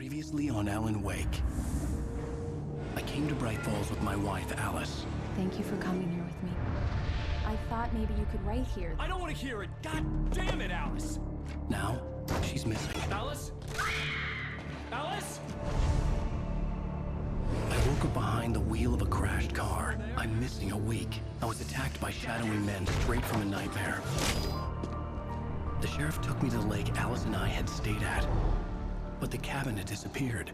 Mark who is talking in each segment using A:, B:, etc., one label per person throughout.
A: Previously on Alan Wake. I came to Bright Falls with my wife, Alice.
B: Thank you for coming here with me. I thought maybe you could write here.
C: I don't want to hear it! God damn it, Alice!
A: Now, she's missing.
C: Alice? Alice?
A: I woke up behind the wheel of a crashed car. I'm missing a week. I was attacked by shadowy men straight from a nightmare. The sheriff took me to the lake Alice and I had stayed at, but the cabin had disappeared.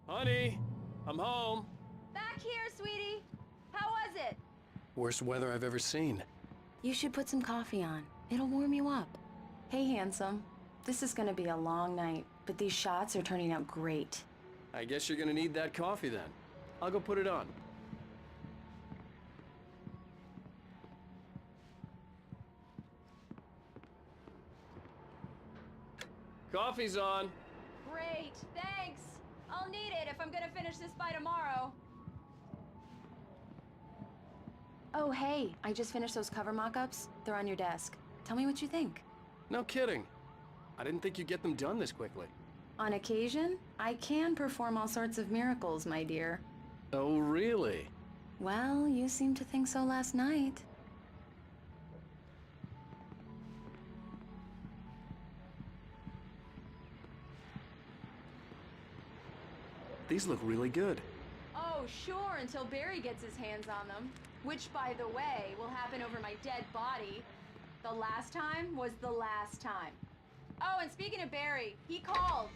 C: Honey, I'm home.
B: Back here, sweetie. How was it?
A: Worst weather I've ever seen.
B: You should put some coffee on. It'll warm you up. Hey, handsome. This is gonna be a long night, but these shots are turning out great.
C: I guess you're gonna need that coffee then. I'll go put it on. Coffee's on.
B: Great, thanks. I'll need it if I'm gonna finish this by tomorrow. Oh, hey, I just finished those cover mock-ups. They're on your desk. Tell me what you think.
C: No kidding. I didn't think you'd get them done this quickly.
B: On occasion, I can perform all sorts of miracles, my dear.
C: Oh, really?
B: Well, you seemed to think so last night.
C: These look really good.
B: Oh, sure, until Barry gets his hands on them. Which, by the way, will happen over my dead body. The last time was the last time. Oh, and speaking of Barry, he called.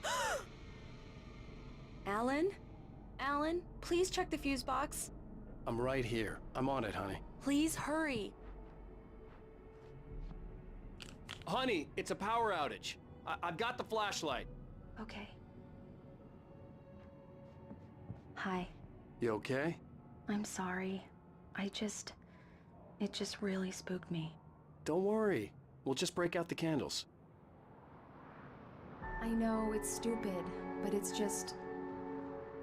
B: Alan? Alan, please check the fuse box.
A: I'm right here. I'm on it, honey.
B: Please hurry.
C: Honey, it's a power outage. I've got the flashlight.
B: Okay. Hi.
C: You okay?
B: I'm sorry. It just really spooked me.
C: Don't worry. We'll just break out the candles.
B: I know it's stupid, but it's just...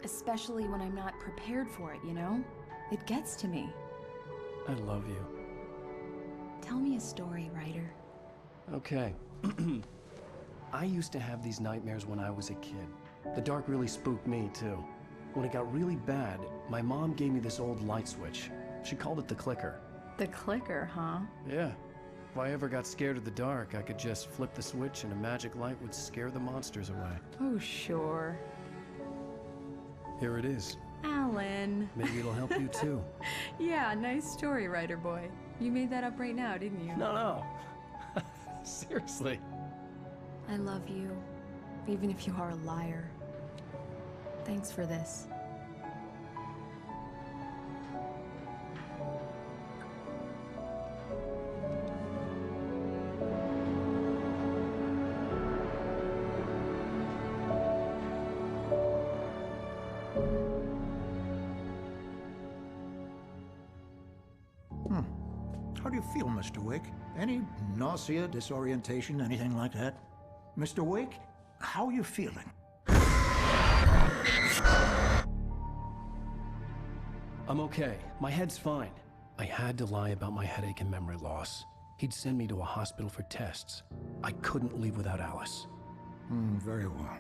B: Especially when I'm not prepared for it, you know? It gets to me.
A: I love you.
B: Tell me a story, writer.
A: Okay. I used to have these nightmares when I was a kid. The dark really spooked me, too. When it got really bad, my mom gave me this old light switch. She called it the clicker.
B: The clicker, huh?
A: Yeah. If I ever got scared of the dark, I could just flip the switch and a magic light would scare the monsters away.
B: Oh, sure.
A: Here it is.
B: Alan.
A: Maybe it'll help you too.
B: Yeah, nice story, writer boy. You made that up right now, didn't you?
A: No. Seriously.
B: I love you, even if you are a liar. Thanks for this.
D: How do you feel, Mr. Wake? Any nausea, disorientation, anything like that? Mr. Wake, how are you feeling?
A: I'm okay. My head's fine. I had to lie about my headache and memory loss. He'd send me to a hospital for tests. I couldn't leave without Alice.
D: Very well.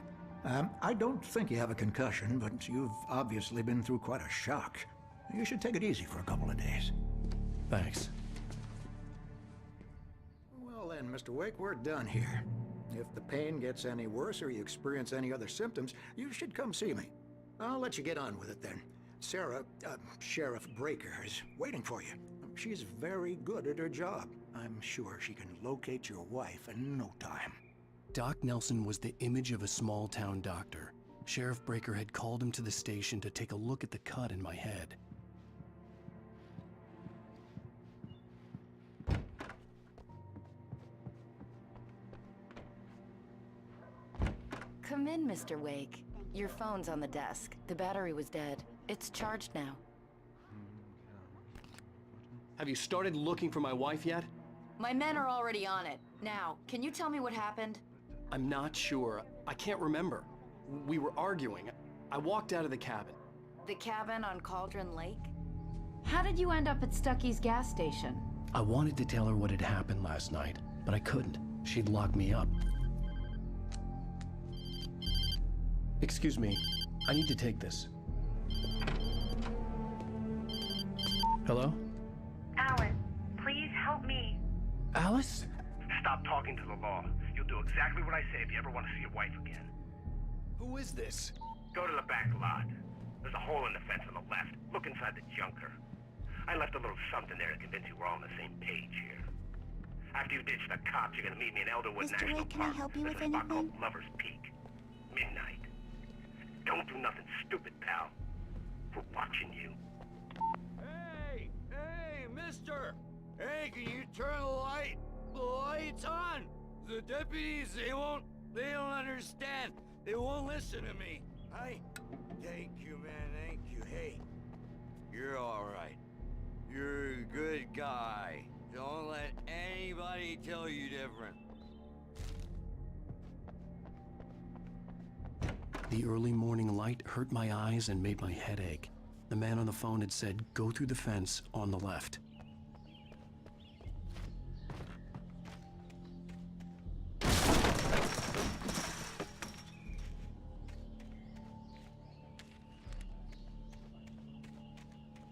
D: I don't think you have a concussion, but you've obviously been through quite a shock. You should take it easy for a couple of days.
A: Thanks.
D: Well then, Mr. Wake, we're done here. If the pain gets any worse or you experience any other symptoms, you should come see me. I'll let you get on with it then. Sarah, Sheriff Breaker, is waiting for you. She's very good at her job. I'm sure she can locate your wife in no time.
A: Doc Nelson was the image of a small-town doctor. Sheriff Breaker had called him to the station to take a look at the cut in my head.
E: Come in, Mr. Wake. Your phone's on the desk. The battery was dead. It's charged now.
C: Have you started looking for my wife yet?
E: My men are already on it. Now, can you tell me what happened?
C: I'm not sure. I can't remember. We were arguing. I walked out of the cabin.
E: The cabin on Cauldron Lake?
B: How did you end up at Stucky's gas station?
A: I wanted to tell her what had happened last night, but I couldn't. She'd lock me up. Excuse me, I need to take this. Hello?
F: Alice, please help me.
A: Alice?
G: Stop talking to the law. You'll do exactly what I say if you ever want to see your wife again.
C: Who is this?
G: Go to the back lot. There's a hole in the fence on the left. Look inside the junker. I left a little something there to convince you we're all on the same page here. After you ditch the cops, you're gonna meet me in Elderwood
H: Mr.
G: National
H: Wade, can I
G: Park.
H: help you
G: There's
H: with
G: a spot
H: anything?
G: called Lover's Peak. Midnight. Don't do nothing stupid, pal. We're watching you.
I: Hey, mister! Hey, can you turn the light? The light's on! The deputies, they don't understand. They won't listen to me. Thank you, man, thank you. Hey, you're all right. You're a good guy. Don't let anybody tell you different.
A: The early morning light hurt my eyes and made my head ache. The man on the phone had said, go through the fence on the left.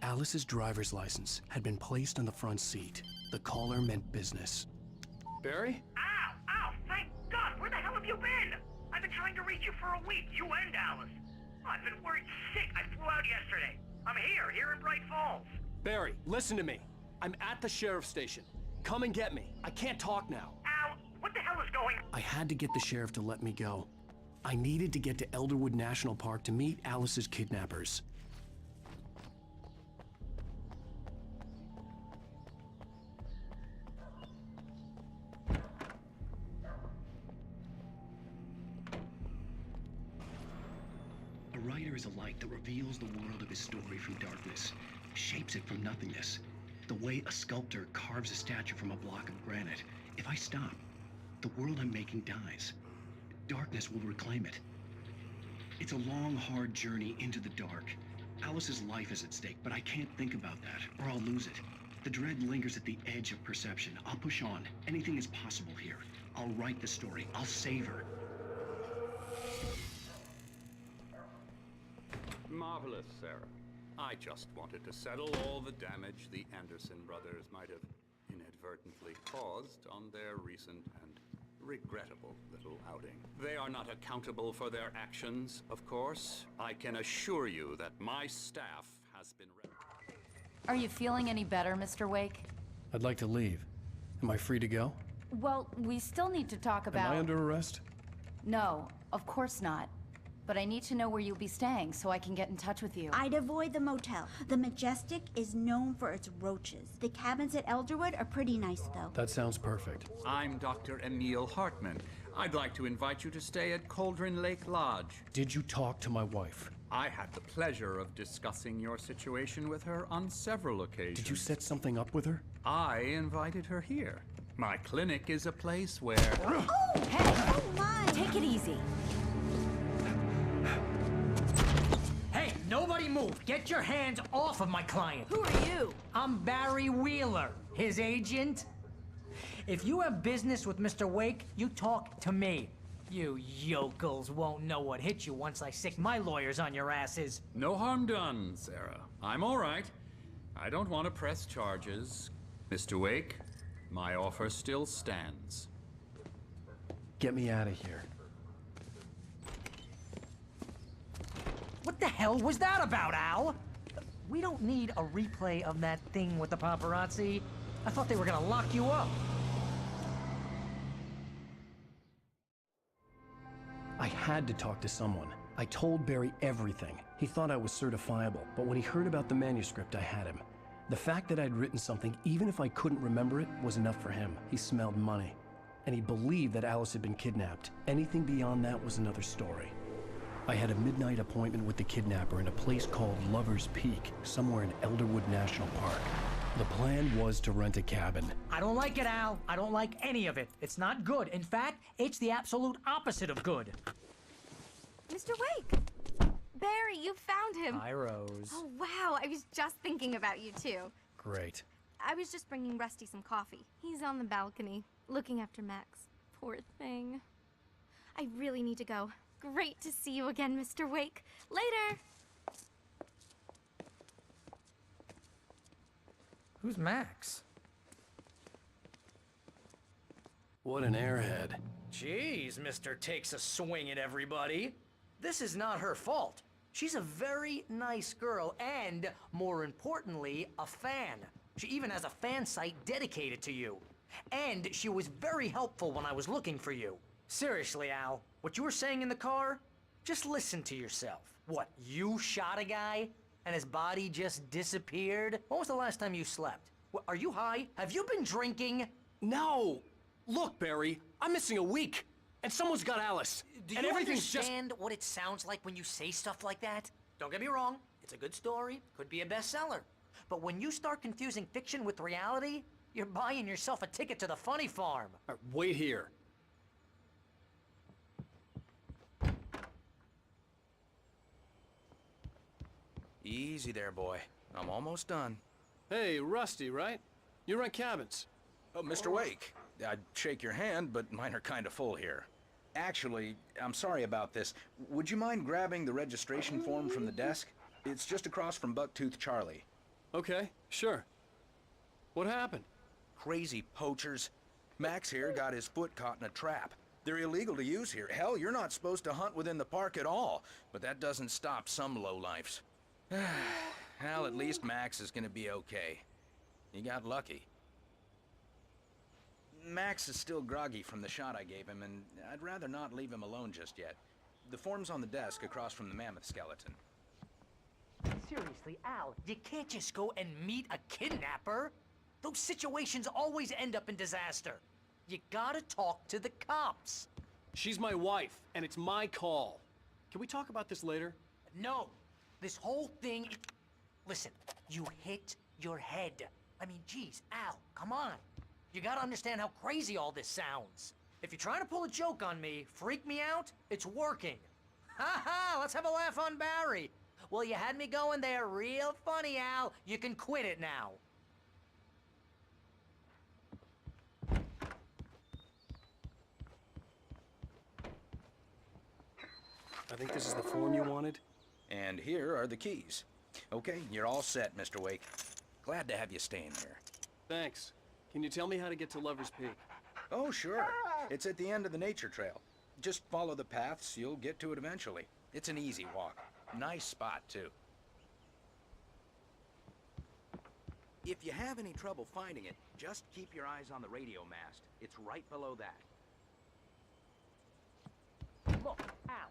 A: Alice's driver's license had been placed on the front seat. The caller meant business.
C: Barry?
G: Ow! Ow! Thank God! Where the hell have you been? I've been trying to reach you for a week, you and Alice. I've been worried sick. I flew out yesterday. I'm here in Bright Falls.
C: Barry, listen to me. I'm at the sheriff's station. Come and get me. I can't talk now.
G: Al, what the hell is going on?
A: I had to get the sheriff to let me go. I needed to get to Elderwood National Park to meet Alice's kidnappers. A writer is a light that reveals the world of his story from darkness, shapes it from nothingness. The way a sculptor carves a statue from a block of granite. If I stop, the world I'm making dies. Darkness will reclaim it. It's a long, hard journey into the dark. Alice's life is at stake, but I can't think about that, or I'll lose it. The dread lingers at the edge of perception. I'll push on. Anything is possible here. I'll write the story. I'll save her.
J: Marvelous, Sarah. I just wanted to settle all the damage the Anderson brothers might have inadvertently caused on their recent and regrettable little outing. They are not accountable for their actions, of course. I can assure you that my staff has been ready.
B: Are you feeling any better, Mr. Wake?
A: I'd like to leave. Am I free to go?
B: Well, we still need to talk about...
A: Am I under arrest?
B: No, of course not. But I need to know where you'll be staying so I can get in touch with you.
H: I'd avoid the motel. The Majestic is known for its roaches. The cabins at Elderwood are pretty nice, though.
A: That sounds perfect.
J: I'm Dr. Emil Hartman. I'd like to invite you to stay at Cauldron Lake Lodge.
A: Did you talk to my wife?
J: I had the pleasure of discussing your situation with her on several occasions.
A: Did you set something up with her?
J: I invited her here. My clinic is a place where...
H: Oh!
B: Hey!
H: Oh, my!
B: Take it easy.
K: Hey, nobody move! Get your hands off of my client!
B: Who are you?
K: I'm Barry Wheeler, his agent. If you have business with Mr. Wake, you talk to me. You yokels won't know what hit you once I sick my lawyers on your asses.
J: No harm done, Sarah. I'm all right. I don't want to press charges. Mr. Wake, my offer still stands.
A: Get me out of here.
K: What the hell was that about, Al? We don't need a replay of that thing with the paparazzi. I thought they were gonna lock you up.
A: I had to talk to someone. I told Barry everything. He thought I was certifiable, but when he heard about the manuscript, I had him. The fact that I'd written something, even if I couldn't remember it, was enough for him. He smelled money. And he believed that Alice had been kidnapped. Anything beyond that was another story. I had a midnight appointment with the kidnapper in a place called Lover's Peak, somewhere in Elderwood National Park. The plan was to rent a cabin.
K: I don't like it, Al. I don't like any of it. It's not good. In fact, it's the absolute opposite of good.
L: Mr. Wake! Barry, you found him.
K: Hi, Rose.
L: Oh, wow. I was just thinking about you, too.
A: Great.
L: I was just bringing Rusty some coffee. He's on the balcony, looking after Max. Poor thing. I really need to go. Great to see you again, Mr. Wake. Later!
K: Who's Max?
A: What an airhead.
K: Jeez, Mr. Takes a swing at everybody. This is not her fault. She's a very nice girl and, more importantly, a fan. She even has a fan site dedicated to you. And she was very helpful when I was looking for you. Seriously, Al, what you were saying in the car? Just listen to yourself. What, you shot a guy and his body just disappeared? When was the last time you slept? What, are you high? Have you been drinking?
C: No! Look, Barry, I'm missing a week. And someone's got Alice.
K: Do
C: and
K: you
C: everything's
K: understand what it sounds like when you say stuff like that? Don't get me wrong, it's a good story, could be a bestseller. But when you start confusing fiction with reality, you're buying yourself a ticket to the funny farm.
C: Wait here.
M: Easy there, boy. I'm almost done.
C: Hey, Rusty, right? You rent cabins.
M: Oh, Mr. Wake. I'd shake your hand, but mine are kind of full here. Actually, I'm sorry about this. Would you mind grabbing the registration form from the desk? It's just across from Bucktooth Charlie.
C: Okay, sure. What happened?
M: Crazy poachers. Max here got his foot caught in a trap. They're illegal to use here. Hell, you're not supposed to hunt within the park at all. But that doesn't stop some lowlifes. Well, at least Max is gonna be okay. You got lucky. Max is still groggy from the shot I gave him, and I'd rather not leave him alone just yet. The form's on the desk across from the mammoth skeleton.
K: Seriously, Al, you can't just go and meet a kidnapper. Those situations always end up in disaster. You gotta talk to the cops.
C: She's my wife, and it's my call. Can we talk about this later?
K: No, this whole thing... Listen, you hit your head. I mean, geez, Al, come on. You gotta understand how crazy all this sounds. If you're trying to pull a joke on me, freak me out, it's working. Ha ha, let's have a laugh on Barry. Well, you had me going there real funny, Al. You can quit it now.
C: I think this is the form you wanted.
M: And here are the keys. Okay, you're all set, Mr. Wake. Glad to have you staying here.
C: Thanks. Can you tell me how to get to Lover's Peak?
M: Oh, sure. It's at the end of the nature trail. Just follow the paths, you'll get to it eventually. It's an easy walk. Nice spot, too. If you have any trouble finding it, just keep your eyes on the radio mast. It's right below that.
K: Look, Al,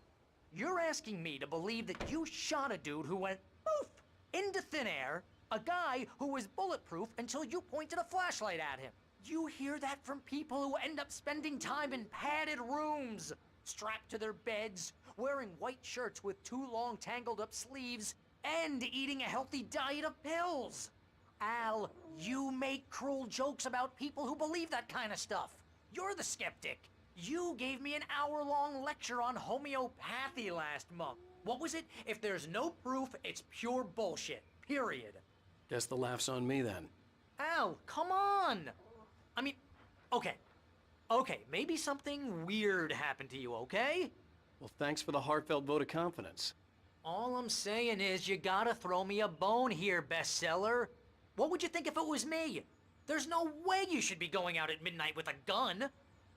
K: you're asking me to believe that you shot a dude who went poof into thin air, a guy who was bulletproof until you pointed a flashlight at him. You hear that from people who end up spending time in padded rooms, strapped to their beds, wearing white shirts with too long tangled up sleeves, and eating a healthy diet of pills. Al, you make cruel jokes about people who believe that kind of stuff. You're the skeptic. You gave me an hour-long lecture on homeopathy last month. What was it? If there's no proof, it's pure bullshit. Period.
C: Guess the laugh's on me then.
K: Al, come on! I mean, okay, maybe something weird happened to you, okay?
C: Well, thanks for the heartfelt vote of confidence.
K: All I'm saying is you gotta throw me a bone here, bestseller. What would you think if it was me? There's no way you should be going out at midnight with a gun.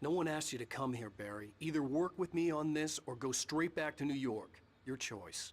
C: No one asked you to come here, Barry. Either work with me on this or go straight back to New York. Your choice.